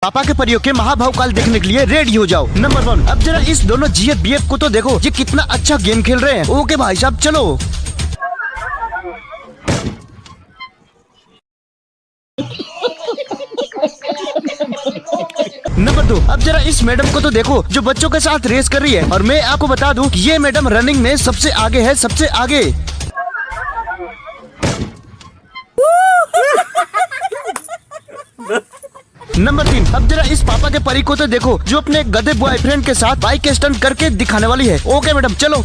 पापा के परियों के महाभाव काल देखने के लिए रेडी हो जाओ। नंबर 1, अब जरा इस दोनों जीएफ बीएफ को तो देखो, ये कितना अच्छा गेम खेल रहे हैं। ओके भाई साहब चलो। नंबर 2, अब जरा इस मैडम को तो देखो जो बच्चों के साथ रेस कर रही है। और मैं आपको बता दूं कि ये मैडम रनिंग में सबसे आगे है, सबसे आगे। नंबर 3, अब जरा इस पापा के परी को तो देखो जो अपने गधे बॉयफ्रेंड के साथ बाइक स्टंट करके दिखाने वाली है। ओके मैडम चलो।